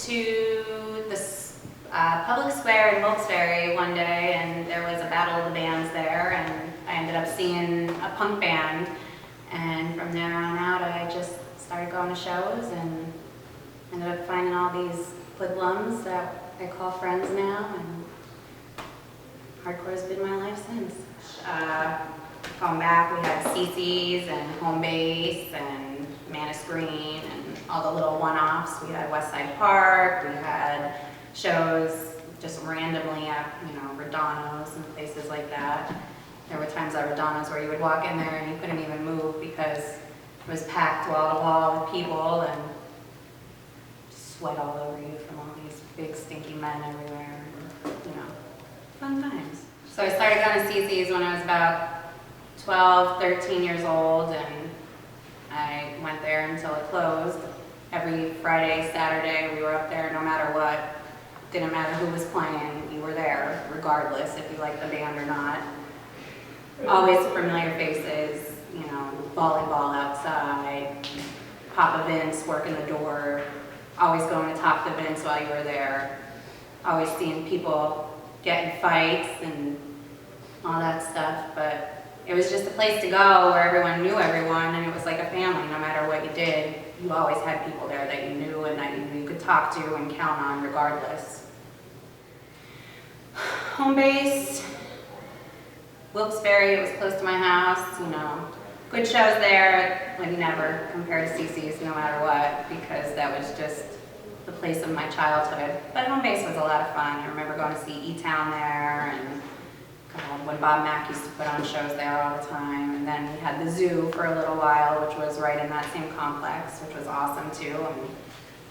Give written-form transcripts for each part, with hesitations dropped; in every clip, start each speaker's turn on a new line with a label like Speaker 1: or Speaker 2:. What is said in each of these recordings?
Speaker 1: to the public square in Wilkes-Barre one day, and there was a battle of the bands there, and I ended up seeing a punk band, and from there on out I just started going to shows and ended up finding all these hoodlums that I call friends now, and hardcore's been my life since. Going back, we had CC's and Home Base and Manus Green and all the little one-offs. We had West Side Park, we had shows just randomly at, Radano's and places like that. There were times at Radano's where you would walk in there and you couldn't even move because it was packed wall to wall with people and sweat all over you from all these big stinky men everywhere. Fun times. So I started going to CC's when I was about 12, 13 years old, and I went there until it closed. Every Friday, Saturday, we were up there no matter what. Didn't matter who was playing, you were there, regardless if you liked the band or not. Always familiar faces, volleyball outside, Papa Vince working the door, always going to talk to Vince while you were there, always seeing people get in fights and all that stuff, but it was just a place to go where everyone knew everyone, and it was like a family. No matter what you did, you always had people there that you knew and that you knew you could talk to and count on regardless. Home base, Wilkes-Barre, it was close to my house, good shows there, like never compared to CC's no matter what, because that was just the place of my childhood. But home base was a lot of fun. I remember going to see E-Town there, and when Bob Mack used to put on shows there all the time. And then we had the zoo for a little while, which was right in that same complex, which was awesome too. And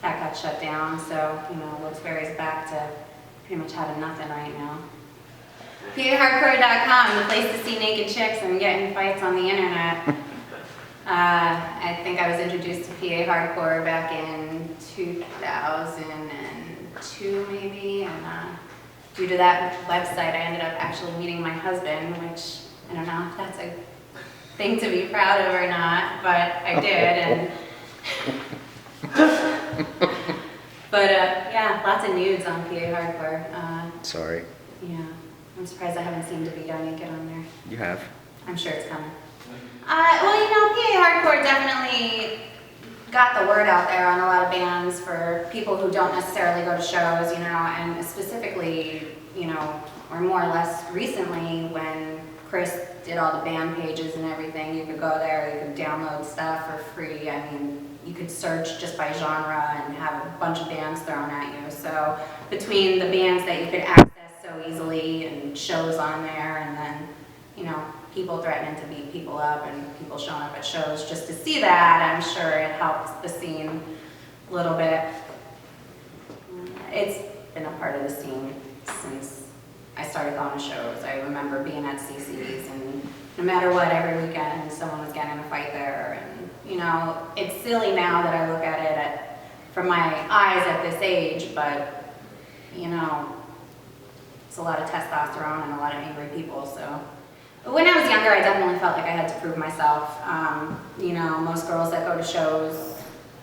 Speaker 1: that got shut down. So, Wilkes-Barre's back to pretty much having nothing right now. PAHardcore.com, the place to see naked chicks and get in fights on the internet. I think I was introduced to PA Hardcore back in 2002 maybe, and due to that website I ended up actually meeting my husband, which I don't know if that's a thing to be proud of or not, but I did. But yeah, lots of nudes on PA Hardcore.
Speaker 2: Sorry.
Speaker 1: Yeah, I'm surprised I haven't seen To Be Done Naked on there.
Speaker 2: You have.
Speaker 1: I'm sure it's coming. PA Hardcore definitely got the word out there on a lot of bands for people who don't necessarily go to shows, and specifically, or more or less recently when Chris did all the band pages and everything, you could go there, you could download stuff for free. I mean, you could search just by genre and have a bunch of bands thrown at you. So between the bands that you could access so easily and shows on there, and then, people threatening to beat people up and people showing up at shows just to see that, I'm sure it helps the scene a little bit. It's been a part of the scene since I started going to shows. I remember being at CC's, and no matter what, every weekend someone was getting in a fight there. And it's silly now that I look at it from my eyes at this age, but it's a lot of testosterone and a lot of angry people. So when I was younger, I definitely felt like I had to prove myself. Most girls that go to shows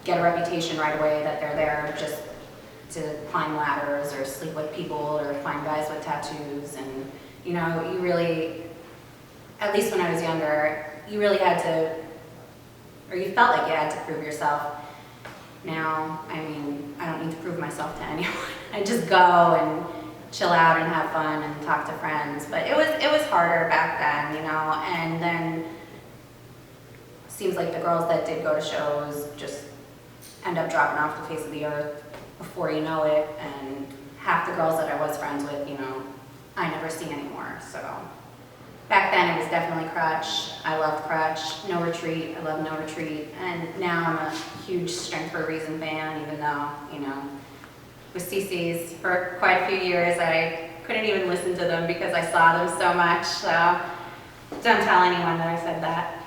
Speaker 1: get a reputation right away that they're there just to climb ladders or sleep with people or find guys with tattoos. And, you really, at least when I was younger, you really had to, or you felt like you had to prove yourself. Now, I mean, I don't need to prove myself to anyone. I just go and chill out and have fun and talk to friends. But it was harder back then, and then it seems like the girls that did go to shows just end up dropping off the face of the earth before you know it, and half the girls that I was friends with, I never see anymore. So back then it was definitely Crutch. I loved Crutch. No Retreat, I love No Retreat. And now I'm a huge Strength for a Reason fan, even though, with CC's for quite a few years I couldn't even listen to them because I saw them so much. So don't tell anyone that I said that.